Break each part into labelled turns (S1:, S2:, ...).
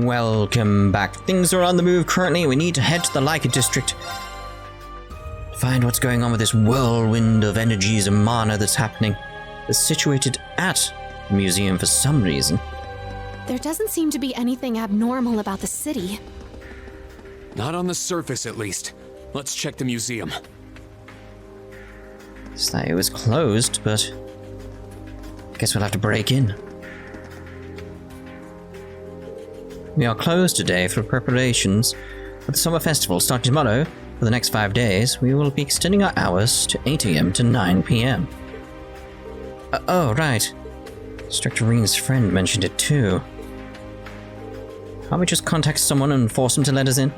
S1: Welcome back. Things are on the move currently. We need to head to the Leica district. Find what's going on with this whirlwind of energies and mana that's happening. It's situated at the museum for some reason.
S2: There doesn't seem to be anything abnormal about the city.
S3: Not on the surface, at least. Let's check the museum.
S1: It's like it was closed, but I guess we'll have to break in. We are closed today for preparations for the summer festival starting tomorrow. For the next 5 days, we will be extending our hours to 8 AM to 9 PM. Oh, right. Instructor Rean's friend mentioned it too. Can't we just contact someone and force them to let us in?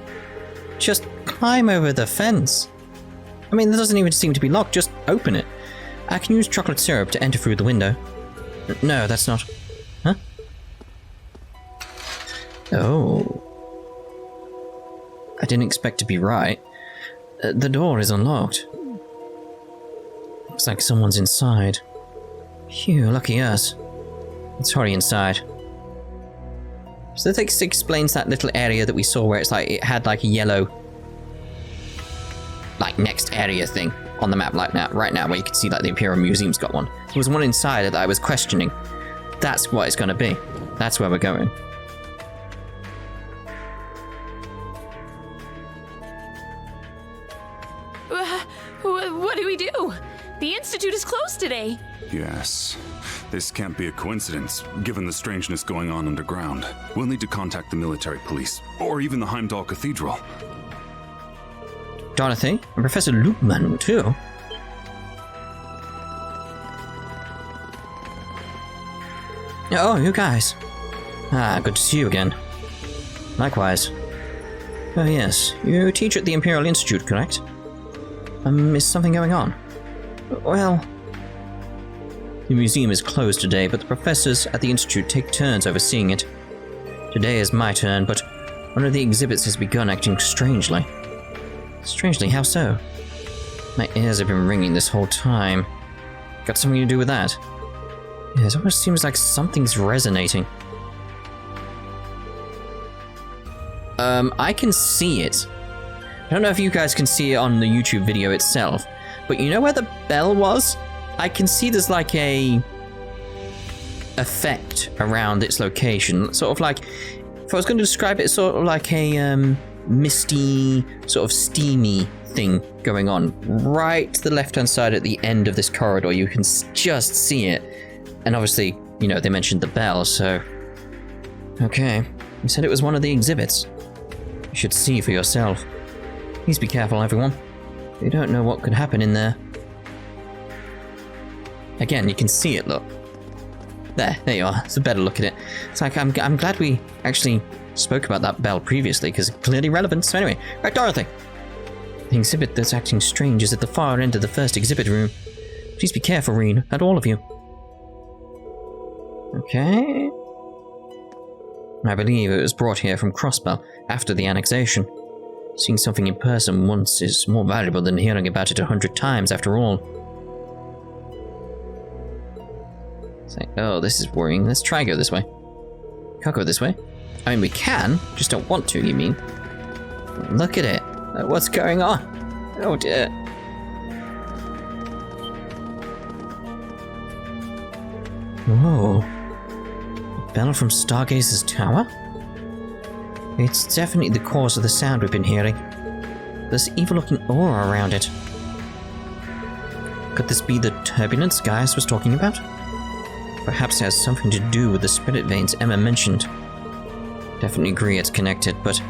S1: Just climb over the fence. I mean, that doesn't even seem to be locked, just open it. I can use chocolate syrup to enter through the window. No, that's not... Huh? Oh. I didn't expect to be right. The door is unlocked. Looks like someone's inside. Phew, lucky us. Let's hurry inside. So this explains that little area that we saw where it's like, it had like a yellow, like next area thing on the map like that, right now, where you can see like the Imperial Museum's got one. There was one inside that I was questioning. That's what it's going to be. That's where we're going.
S4: What do we do? The Institute is closed today.
S5: Yes. This can't be a coincidence, given the strangeness going on underground. We'll need to contact the military police, or even the Heimdall Cathedral.
S1: Dorothy, and Professor Loopman, too. Oh, you guys. Ah, good to see you again. Likewise. Oh, yes. You teach at the Imperial Institute, correct? Is something going on? Well... The museum is closed today, but the professors at the Institute take turns overseeing it. Today is my turn, but one of the exhibits has begun acting strangely. Strangely, how so? My ears have been ringing this whole time. Got something to do with that? Yeah, it almost seems like something's resonating. I can see it. I don't know if you guys can see it on the YouTube video itself, but you know where the bell was? I can see there's like a effect around its location. Sort of like, if I was going to describe it, it's sort of like a misty, sort of steamy thing going on. Right to the left-hand side at the end of this corridor, you can just see it. And obviously, you know, they mentioned the bell, so... Okay, you said it was one of the exhibits. You should see for yourself. Please be careful, everyone. You don't know what could happen in there. Again, you can see it, look. There you are. It's a better look at it. It's like, I'm glad we actually spoke about that bell previously, because it's clearly relevant. So anyway, right, Dorothy. The exhibit that's acting strange is at the far end of the first exhibit room. Please be careful, Rean, and all of you. Okay. I believe it was brought here from Crossbell after the annexation. Seeing something in person once is more valuable than hearing about it 100 times after all. It's like, oh, this is worrying. Let's try go this way. Can't go this way. I mean, we can, just don't want to, you mean? Look at it. What's going on? Oh dear. Whoa. A bell from Stargazer's tower? It's definitely the cause of the sound we've been hearing. There's evil-looking aura around it. Could this be the turbulence Gaius was talking about? Perhaps it has something to do with the spirit veins Emma mentioned. Definitely agree it's connected, but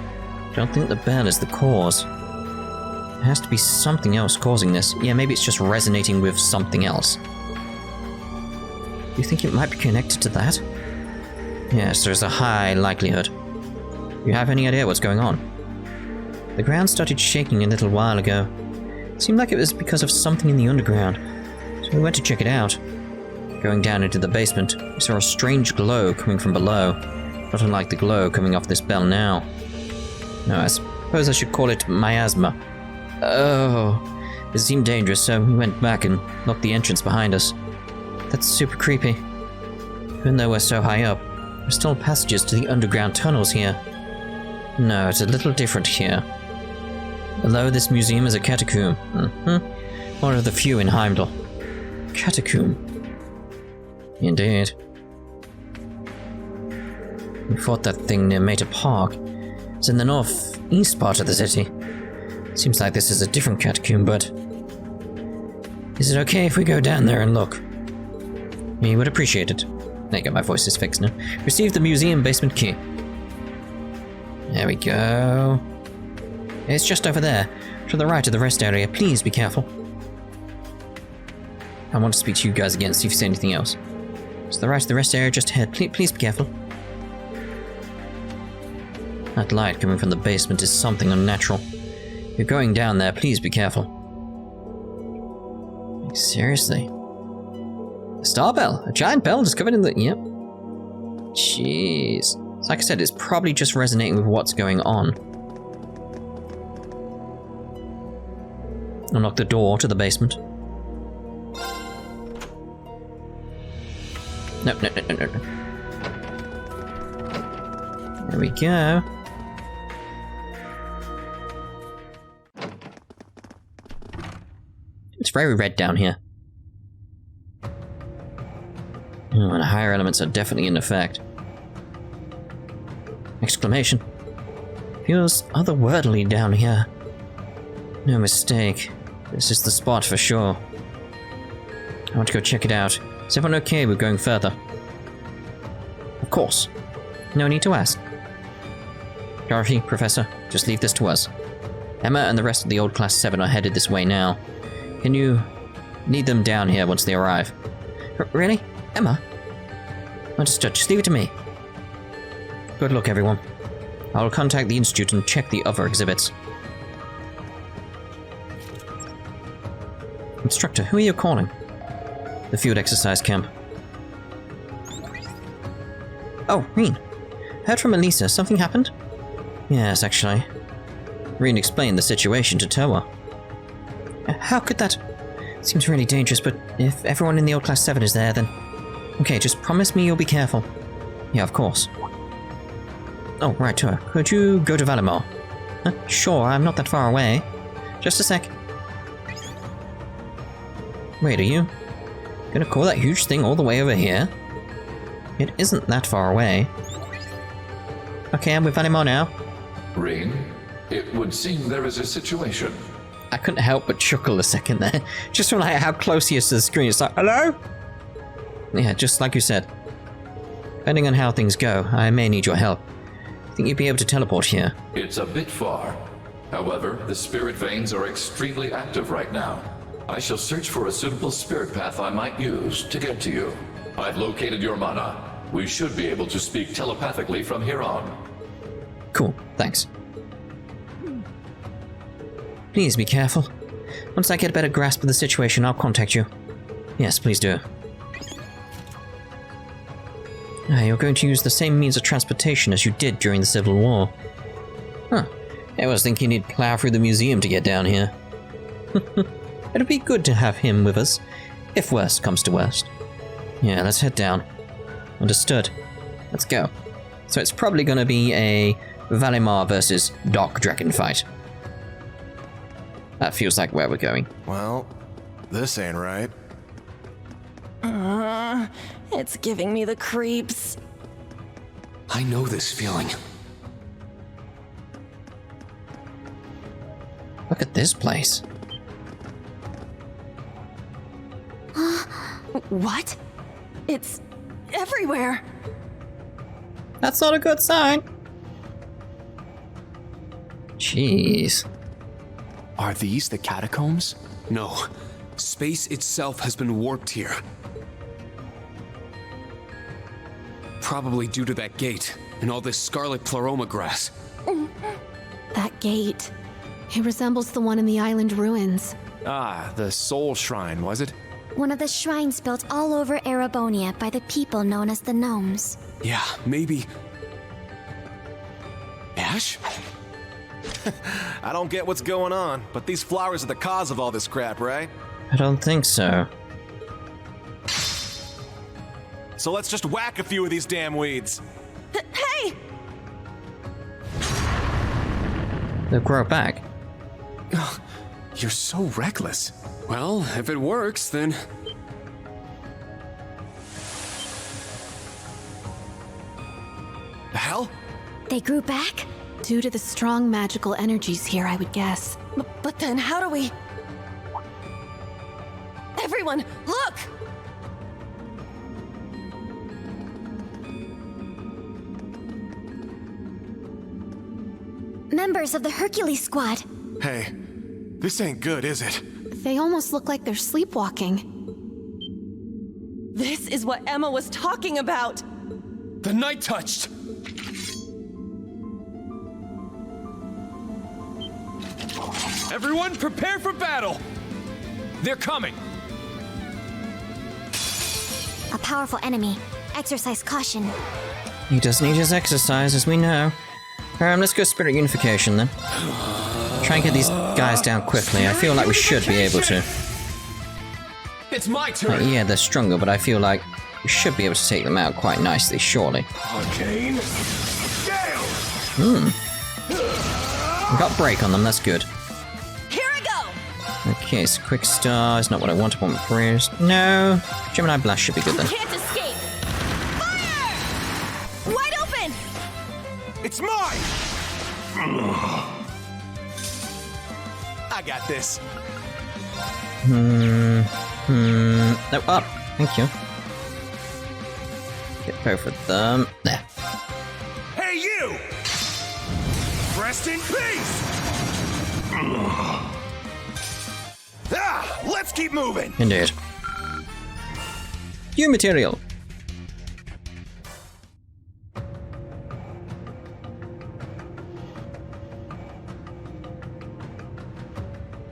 S1: don't think the bell is the cause. There has to be something else causing this. Yeah, maybe it's just resonating with something else. Do you think it might be connected to that? Yes, there's a high likelihood. You have any idea what's going on? The ground started shaking a little while ago. It seemed like it was because of something in the underground, so we went to check it out. Going down into the basement, we saw a strange glow coming from below, not unlike the glow coming off this bell now. No, I suppose I should call it miasma. Oh, it seemed dangerous, so we went back and locked the entrance behind us. That's super creepy. Even though we're so high up, are still passages to the underground tunnels here. No, it's a little different here. Below this museum is a catacomb. One of the few in Heimdall. Catacomb. Indeed. We fought that thing near Mater Park. It's in the northeast part of the city. Seems like this is a different catacomb, but... Is it okay if we go down there and look? We would appreciate it. There you go, my voice is fixed now. Receive the museum basement key. There we go. It's just over there, to the right of the rest area. Please be careful. I want to speak to you guys again, see if you say anything else. To the right of the rest area, just ahead. Please be careful. That light coming from the basement is something unnatural. If you're going down there, please be careful. Seriously? A star bell? A giant bell discovered in the... Yep. Jeez. So like I said, it's probably just resonating with what's going on. Unlock the door to the basement. No. There we go. It's very red down here. Oh, and higher elements are definitely in effect. Exclamation. Feels otherworldly down here. No mistake. This is the spot for sure. I want to go check it out. Is everyone okay with going further? Of course. No need to ask. Dorothy, Professor, just leave this to us. Emma and the rest of the old Class 7 are headed this way now. Can you lead them down here once they arrive? Really? Emma? Understood. Just leave it to me. Good luck, everyone. I will contact the Institute and check the other exhibits. Instructor, who are you calling? The field exercise camp. Oh, Rean. Heard from Elisa. Something happened? Yes, actually. Rean explained the situation to Towa. How could that... Seems really dangerous, but if everyone in the old Class 7 is there, then... Okay, just promise me you'll be careful. Yeah, of course. Oh, right, Towa. Could you go to Valimar? Sure, I'm not that far away. Just a sec. Wait, are you gonna call that huge thing all the way over here? It isn't that far away. Okay, I'm with Valimar now.
S6: Rean, it would seem there is a situation.
S1: I couldn't help but chuckle a second there. Just from like how close he is to the screen. It's like, hello? Yeah, just like you said. Depending on how things go, I may need your help. Think you'd be able to teleport here?
S6: It's a bit far. However, the spirit veins are extremely active right now. I shall search for a suitable spirit path I might use to get to you. I've located your mana. We should be able to speak telepathically from here on.
S1: Cool, thanks. Please be careful. Once I get a better grasp of the situation, I'll contact you. Yes, please do. You're going to use the same means of transportation as you did during the Civil War. Huh. I was thinking he'd plow through the museum to get down here. It'd be good to have him with us, if worst comes to worst. Yeah, let's head down. Understood. Let's go. So it's probably going to be a Valimar versus Dark Dragon fight. That feels like where we're going.
S7: Well, this ain't right.
S8: It's giving me the creeps.
S3: I know this feeling.
S1: Look at this place.
S8: What? It's everywhere.
S1: That's not a good sign. Jeez.
S9: Are these the catacombs?
S3: No. Space itself has been warped here. Probably due to that gate and all this scarlet pleroma grass.
S2: That gate. It resembles the one in the island ruins.
S9: Ah, the Soul Shrine, was it?
S10: One of the shrines built all over Erebonia by the people known as the Gnomes.
S3: Yeah, maybe... Ash?
S7: I don't get what's going on, but these flowers are the cause of all this crap, right?
S1: I don't think so.
S7: So let's just whack a few of these damn weeds.
S1: they'll grow back.
S9: You're so reckless.
S3: Well, if it works, then...
S7: The hell?
S10: They grew back?
S2: Due to the strong magical energies here, I would guess.
S8: But then how do we... Everyone, look!
S10: Members of the Hercules squad.
S7: Hey, this ain't good, is it?
S2: They almost look like they're sleepwalking.
S8: This is what Emma was talking about!
S3: The night touched! Everyone, prepare for battle! They're coming!
S10: A powerful enemy. Exercise caution.
S1: He does need his exercise, as we know. Let's go Spirit Unification then. Try and get these guys down quickly. I feel like we should be able to.
S3: It's my turn!
S1: Yeah, they're stronger, but I feel like we should be able to take them out quite nicely, surely.
S3: Arcane Gale!
S1: We got break on them, that's good.
S8: Here I go!
S1: Okay, so Quick Star is not what I want. I want Bruise. No! Gemini Blast should be good then.
S8: Can't escape! Fire! Wide open!
S7: It's mine! I got this.
S1: No, up. Thank you. Get both of them. There.
S7: Hey, you! Rest in peace! Let's keep moving!
S1: Indeed. New material.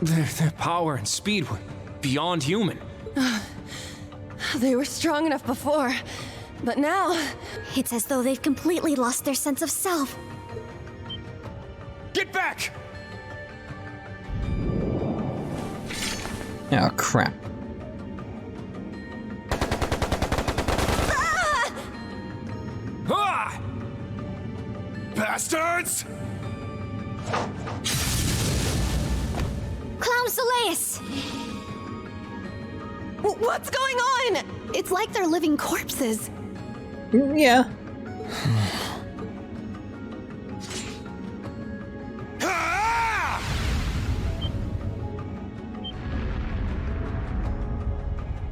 S9: Their power and speed were beyond human.
S8: They were strong enough before, but now...
S10: It's as though they've completely lost their sense of self.
S3: Get back!
S1: Oh, crap.
S3: Ah!
S7: Bastards!
S10: Clown Soleus!
S8: What's going on?
S2: It's like they're living corpses.
S1: Yeah.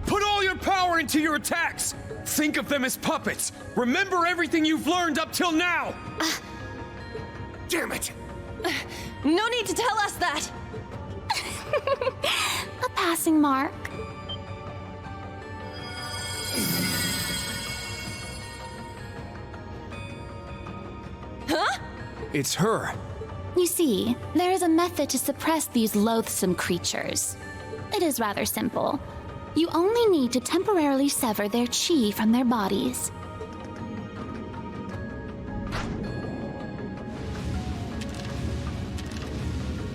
S3: Put all your power into your attacks! Think of them as puppets! Remember everything you've learned up till now!
S7: Damn it!
S8: No need to tell us that!
S10: A passing mark.
S8: Huh?
S9: It's her.
S11: You see, there is a method to suppress these loathsome creatures. It is rather simple. You only need to temporarily sever their chi from their bodies.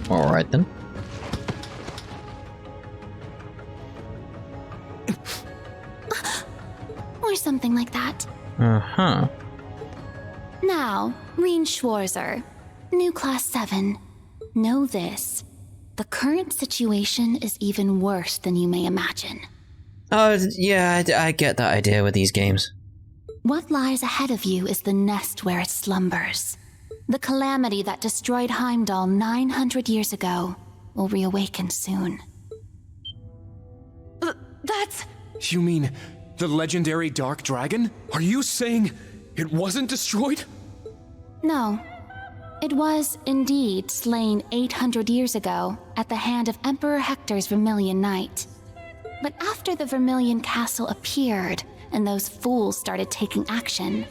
S1: Alright then.
S11: Or something like that.
S1: Uh-huh.
S11: Now, Rean Schwarzer, new Class 7. Know this. The current situation is even worse than you may imagine.
S1: Oh, yeah, I get that idea with these games.
S11: What lies ahead of you is the nest where it slumbers. The calamity that destroyed Heimdall 900 years ago will reawaken soon.
S8: That's...
S9: You mean the legendary Dark Dragon?
S3: Are you saying it wasn't destroyed?
S11: No. It was, indeed, slain 800 years ago at the hand of Emperor Hector's Vermilion Knight. But after the Vermilion Castle appeared and those fools started taking action,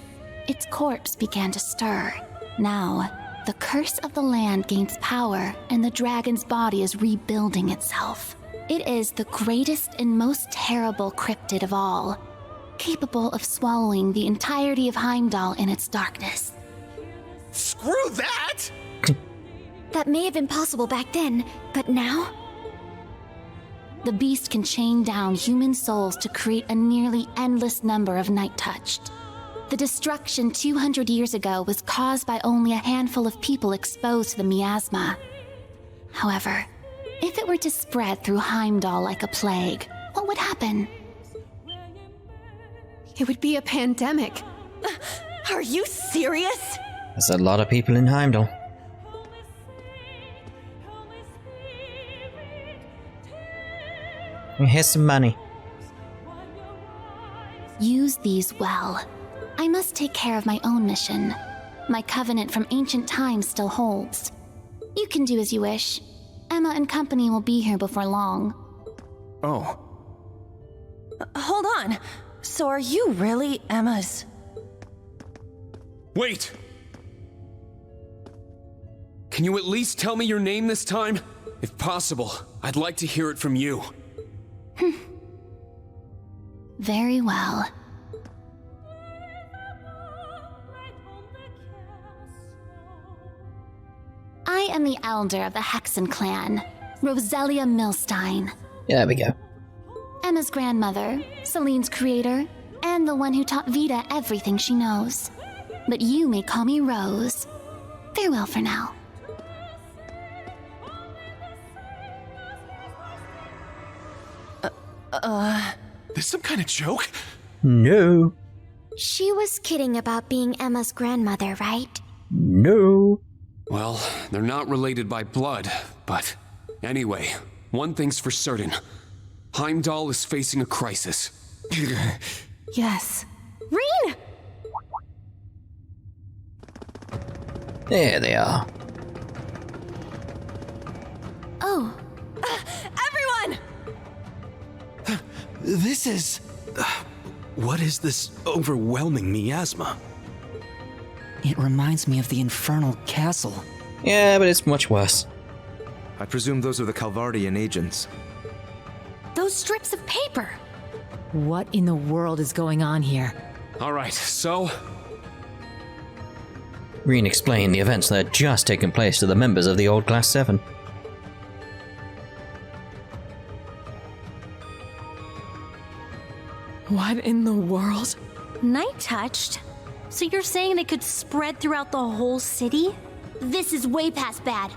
S11: its corpse began to stir. Now, the curse of the land gains power and the dragon's body is rebuilding itself. It is the greatest and most terrible cryptid of all, capable of swallowing the entirety of Heimdall in its darkness.
S7: Screw that!
S10: That may have been possible back then, but now?
S11: The beast can chain down human souls to create a nearly endless number of Night Touched. The destruction 200 years ago was caused by only a handful of people exposed to the miasma. However, if it were to spread through Heimdall like a plague, what would happen?
S2: It would be a pandemic.
S8: Are you serious?
S1: There's a lot of people in Heimdall. Here's some money.
S11: Use these well. I must take care of my own mission. My covenant from ancient times still holds. You can do as you wish. Emma and company will be here before long.
S7: Oh.
S8: Hold on. So are you really Emma's?
S3: Wait! Can you at least tell me your name this time? If possible, I'd like to hear it from you.
S11: Very well. I am the elder of the Hexen clan, Roselia Milstein.
S1: Yeah, there we go.
S11: Emma's grandmother, Celine's creator, and the one who taught Vita everything she knows. But you may call me Rose. Farewell for now.
S3: This some kind of joke?
S1: No.
S10: She was kidding about being Emma's grandmother, right?
S1: No.
S3: Well, they're not related by blood, but anyway, one thing's for certain. Heimdall is facing a crisis.
S2: Yes.
S8: Rean!
S1: There they are.
S11: Oh,
S8: Everyone!
S12: This is... what is this overwhelming miasma?
S13: It reminds me of the infernal castle.
S1: Yeah, but it's much worse.
S7: I presume those are the Calvardian agents.
S4: Those strips of paper!
S14: What in the world is going on here?
S3: Alright, so...
S1: Rean explained the events that had just taken place to the members of the old Class VII.
S4: What in the world?
S15: Night touched? So you're saying they could spread throughout the whole city? This is way past bad.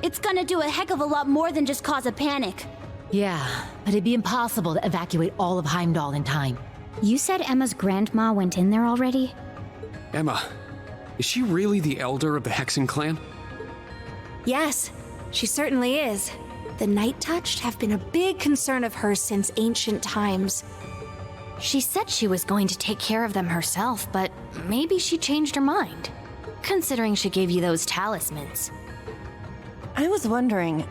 S15: It's gonna do a heck of a lot more than just cause a panic.
S14: Yeah, but it'd be impossible to evacuate all of Heimdall in time.
S10: You said Emma's grandma went in there already?
S3: Emma, is she really the elder of the Hexen clan?
S16: Yes, she certainly is. The Night Touched have been a big concern of hers since ancient times. She said she was going to take care of them herself, but maybe she changed her mind, considering she gave you those talismans.
S8: I was wondering,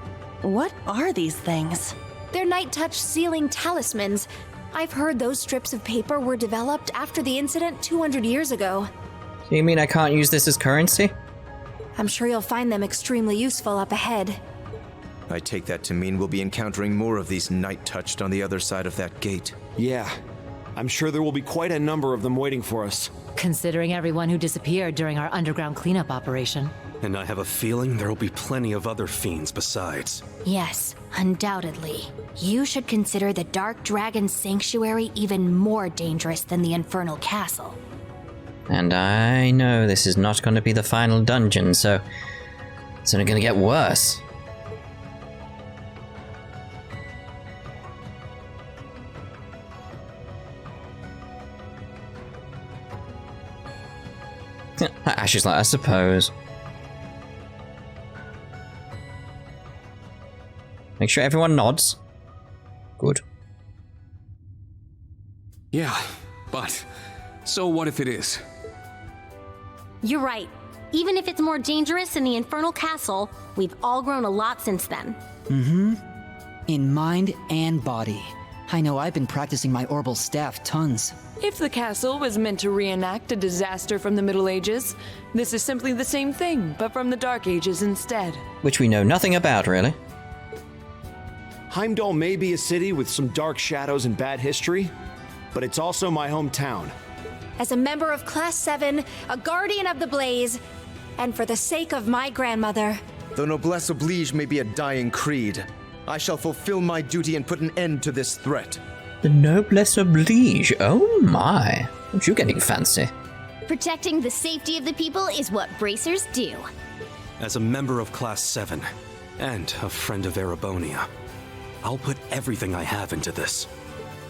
S8: what are these things?
S16: They're Night Touch sealing talismans. I've heard those strips of paper were developed after the incident 200 years ago.
S1: So you mean I can't use this as currency?
S16: I'm sure you'll find them extremely useful up ahead.
S7: I take that to mean we'll be encountering more of these Night Touched on the other side of that gate.
S12: Yeah. I'm sure there will be quite a number of them waiting for us.
S14: Considering everyone who disappeared during our underground cleanup operation.
S12: And I have a feeling there'll be plenty of other fiends besides.
S16: Yes, undoubtedly. You should consider the Dark Dragon Sanctuary even more dangerous than the Infernal Castle.
S1: And I know this is not going to be the final dungeon, so it's only going to get worse. Ashley's like, I suppose. Make sure everyone nods. Good.
S3: Yeah, but... so what if it is?
S15: You're right. Even if it's more dangerous in the Infernal Castle, we've all grown a lot since then.
S13: Mm-hmm. In mind and body. I know I've been practicing my orbital staff tons.
S4: If the castle was meant to reenact a disaster from the Middle Ages, this is simply the same thing, but from the Dark Ages instead.
S1: Which we know nothing about, really.
S12: Heimdall may be a city with some dark shadows and bad history, but it's also my hometown.
S16: As a member of Class VII, a guardian of the Blaze, and for the sake of my grandmother...
S7: Though noblesse oblige may be a dying creed, I shall fulfill my duty and put an end to this threat.
S1: The noblesse oblige. Oh my. Aren't you getting fancy?
S15: Protecting the safety of the people is what bracers do.
S17: As a member of Class 7, and a friend of Erebonia, I'll put everything I have into this.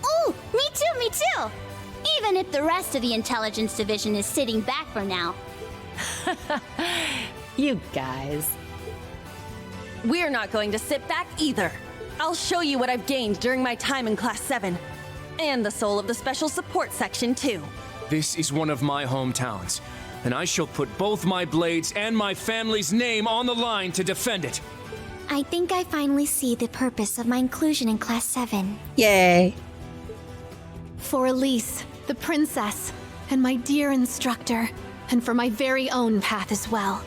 S15: Ooh, me too, me too! Even if the rest of the Intelligence Division is sitting back for now.
S14: You guys.
S8: We're not going to sit back either. I'll show you what I've gained during my time in Class 7. And the soul of the Special Support Section, too.
S9: This is one of my hometowns, and I shall put both my blades and my family's name on the line to defend it.
S10: I think I finally see the purpose of my inclusion in Class 7.
S2: Yay! For Elise, the princess, and my dear instructor, and for my very own path as well.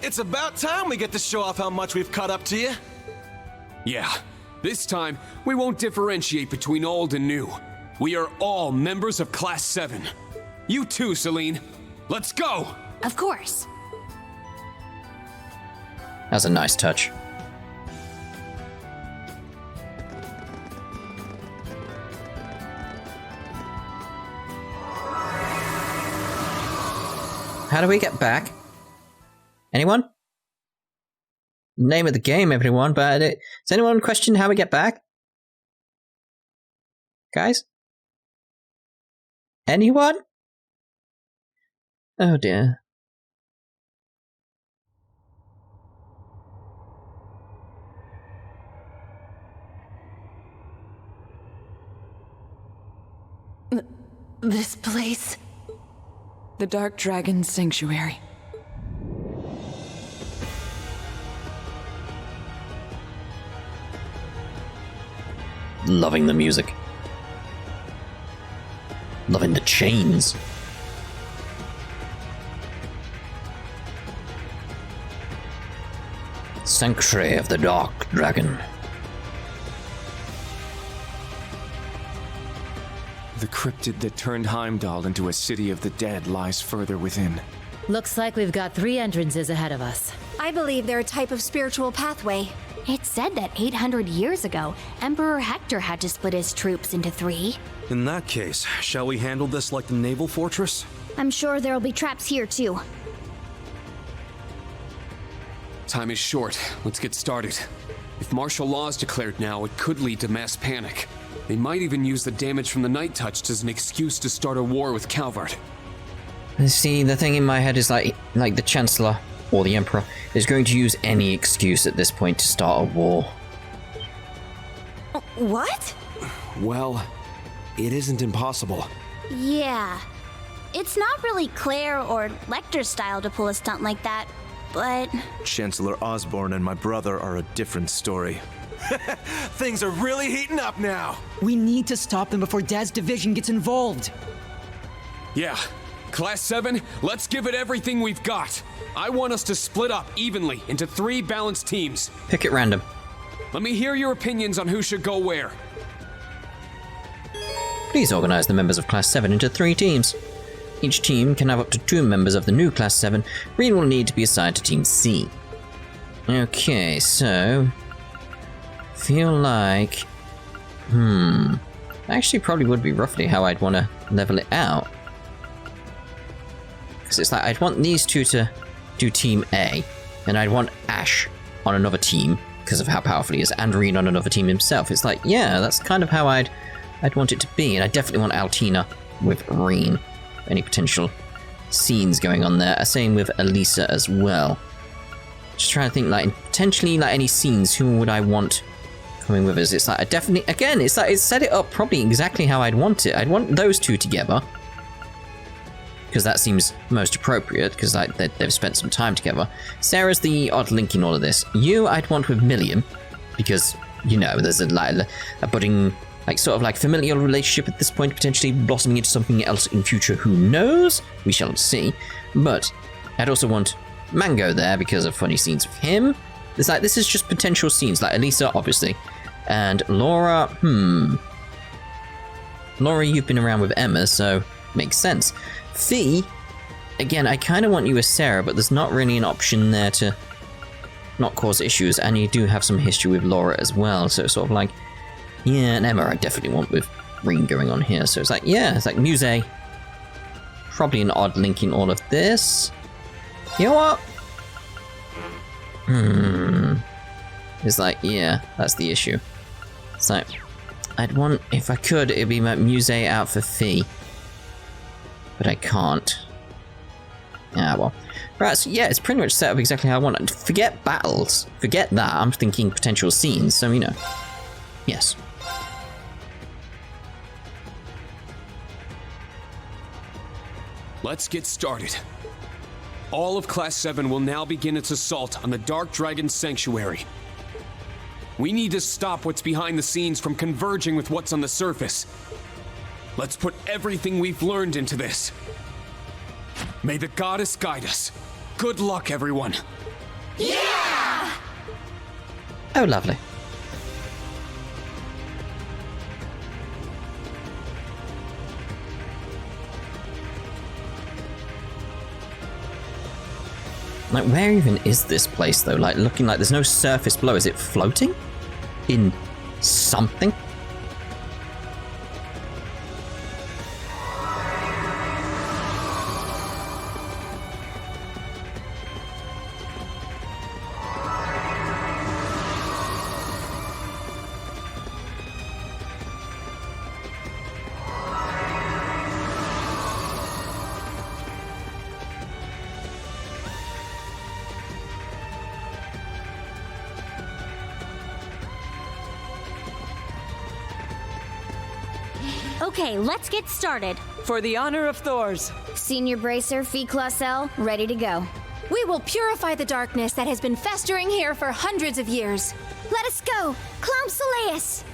S7: It's about time we get to show off how much we've caught up to you.
S3: Yeah, this time we won't differentiate between old and new. We are all members of Class 7. You too, Celine. Let's go!
S15: Of course.
S1: That's a nice touch. How do we get back? Anyone? Name of the game, everyone, but does anyone question how we get back? Guys? Anyone? Oh dear.
S8: This place...
S4: The Dark Dragon's Sanctuary.
S1: Loving the music. Loving the chains. Sanctuary of the Dark Dragon.
S9: The cryptid that turned Heimdall into a city of the dead lies further within.
S14: Looks like we've got 3 entrances ahead of us.
S16: I believe they're a type of spiritual pathway.
S15: It said that 800 years ago, Emperor Hector had to split his troops into 3.
S17: In that case, shall we handle this like the naval fortress?
S15: I'm sure there'll be traps here too.
S3: Time is short. Let's get started. If martial law is declared now, it could lead to mass panic. They might even use the damage from the Night Touch as an excuse to start a war with Calvard.
S1: See, the thing in my head is like the Chancellor, or the Emperor, is going to use any excuse at this point to start a war.
S8: What?
S12: Well, it isn't impossible.
S15: Yeah. It's not really Claire or Lecter's style to pull a stunt like that, but...
S7: Chancellor Osborne and my brother are a different story. Things are really heating up now.
S13: We need to stop them before Dad's division gets involved.
S3: Yeah. Class 7, let's give it everything we've got. I want us to split up evenly into 3 balanced teams.
S1: Pick at random.
S3: Let me hear your opinions on who should go where.
S1: Please organize the members of Class 7 into 3 teams. Each team can have up to 2 members of the new Class 7. Rean will need to be assigned to Team C. Okay, so... feel like... actually probably would be roughly how I'd want to level it out. Because it's like, I'd want these 2 to do Team A, and I'd want Ash on another team, because of how powerful he is, and Rean on another team himself. It's like, yeah, that's kind of how I'd want it to be, and I definitely want Altina with Rean. Any potential scenes going on there. Same with Elisa as well. Just trying to think, like, potentially, like, any scenes, who would I want coming with us? It's like, I definitely, again, it's like, it's set it up probably exactly how I'd want it. I'd want those 2 together, because that seems most appropriate, because like they've spent some time together. Sarah's the odd link in all of this. You, I'd want with Milliam, because, you know, there's a budding, like, sort of like familial relationship at this point, potentially blossoming into something else in future. Who knows? We shall see. But I'd also want Mango there because of funny scenes with him. It's like, this is just potential scenes, like Elisa, obviously. And Laura, Laura, you've been around with Emma, so makes sense. Fee, again, I kind of want you as Sarah, but there's not really an option there to not cause issues, and you do have some history with Laura as well, so it's sort of like, yeah, and Emma I definitely want with Rean going on here, so it's like, yeah, it's like Muse, probably an odd link in all of this. You know what? It's like, yeah, that's the issue. So, I'd want, if I could, it'd be my Musée out for fee. But I can't. Ah, well. Right, so yeah, it's pretty much set up exactly how I want it. Forget battles. Forget that. I'm thinking potential scenes, so you know. Yes.
S3: Let's get started. All of Class 7 will now begin its assault on the Dark Dragon Sanctuary. We need to stop what's behind the scenes from converging with what's on the surface. Let's put everything we've learned into this. May the goddess guide us. Good luck, everyone.
S15: Yeah!
S1: Oh, lovely. Like, where even is this place, though? Like, looking like there's no surface below. Is it floating? In something?
S15: Okay, let's get started.
S4: For the honor of Thors.
S16: Senior Bracer, Fee Class L, ready to go. We will purify the darkness that has been festering here for hundreds of years. Let us go! Clown Soleus!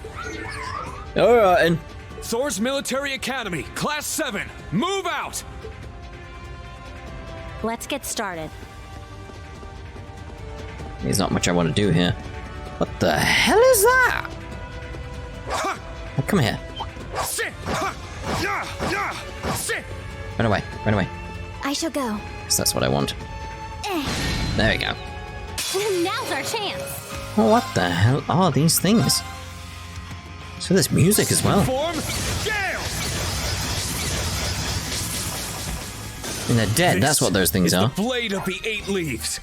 S1: Alright, and
S3: Thors Military Academy, Class 7, move out!
S15: Let's get started.
S1: there's not much I want to do here. What the hell is that? Oh, come here. Run away, run away.
S16: I shall go.
S1: Because that's what I want. There we go.
S15: Now's our chance.
S1: Oh, what the hell are these things? So there's music as well. And they're dead, that's what those things are.
S3: The blade of the 8 leaves.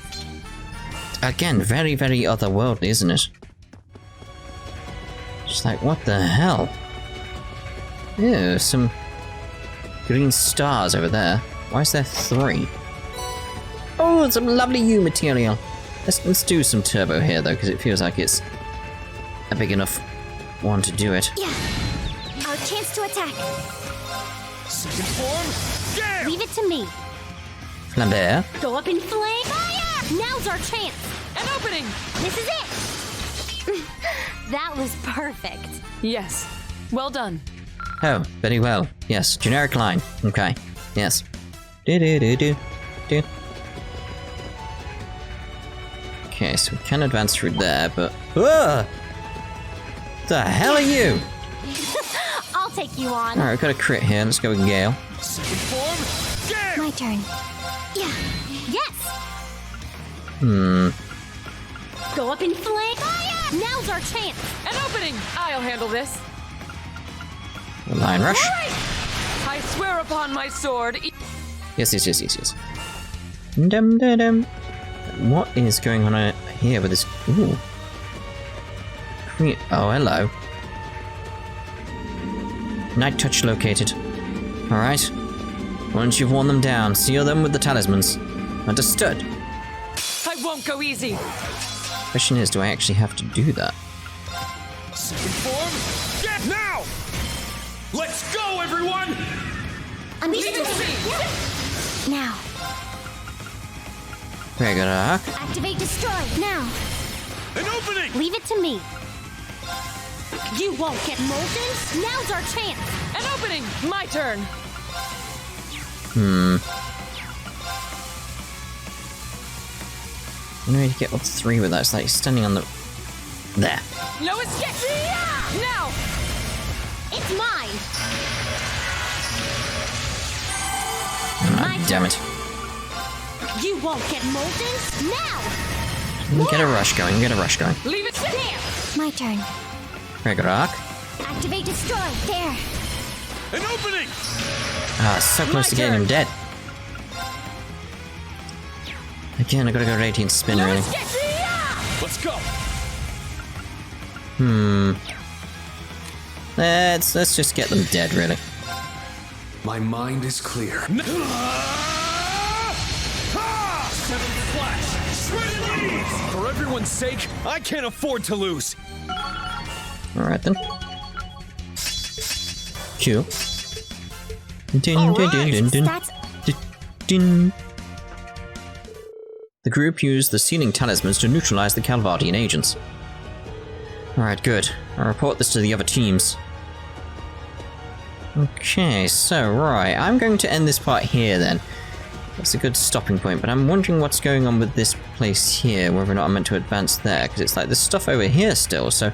S1: Again, very, very otherworldly, isn't it? Just like, what the hell? Ew, some green stars over there. Why is there 3? Oh, some lovely U material. Let's do some turbo here, though, because it feels like it's a big enough one to do it.
S16: Yeah. Our chance to attack.
S3: Second form, gale!
S15: Leave it to me.
S1: Flambert.
S15: Go up in flame. Fire! Now's our chance.
S4: An opening!
S15: This is it! That was perfect.
S4: Yes. Well done.
S1: Oh, very well. Yes, generic line. Okay. Yes. Do. Okay, so we can advance through there, but... Whoa! The hell are you?
S15: I'll take you on.
S1: Alright, we've got a crit here. Let's go with Gale.
S3: Second form, gale!
S16: My turn.
S15: Yeah. Yes! Go up in flame. Fire! Now's our chance.
S4: An opening! I'll handle this.
S1: Lion Rush.
S4: Right. I swear upon my sword.
S1: Yes. Dum. What is going on here with this? Ooh. Oh, hello. Night touch located. Alright. Once you've worn them down, seal them with the talismans. Understood.
S4: I won't go easy.
S1: Question is, do I actually have to do that?
S3: Second form, get now! Let's go, everyone!
S16: Now.
S1: Very good, Ark.
S16: Activate destroy. Now.
S3: An opening!
S15: Leave it to me. You won't get molten. Now's our chance.
S4: An opening! My turn.
S1: I need to get all 3 with that. It's like standing on the... There.
S4: No escape! Yeah! Now!
S15: It's mine.
S1: Ah, damn it.
S15: You won't get molten. Now!
S1: Get a rush going,
S4: Leave it there!
S16: My turn.
S1: Very good, Ark.
S16: Activate destroy. There.
S3: An opening!
S1: Ah, so close to getting him dead. Again, I gotta go radiant spin, really.
S3: Let's go.
S1: Let's just get them dead, really.
S3: My mind is clear. Seventh Flash! Shredded leaves! For everyone's sake, I can't afford to lose!
S1: Alright then. Q. Dun, dun, dun, dun, dun. Dun. The group used the sealing talismans to neutralize the Calvardian agents. Alright, good. I'll report this to the other teams. Okay, so, right, I'm going to end this part here then. That's a good stopping point, but I'm wondering what's going on with this place here, whether or not I'm meant to advance there, because it's like there's stuff over here still, so...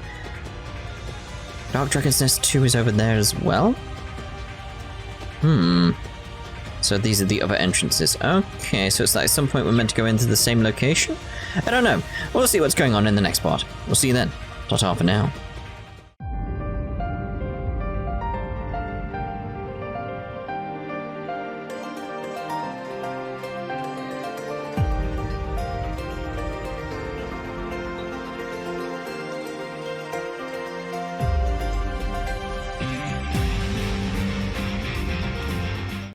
S1: Dark Dragon's Nest 2 is over there as well? So these are the other entrances. Okay, so it's like at some point we're meant to go into the same location? I don't know. We'll see what's going on in the next part. We'll see you then. Ta-ta for now.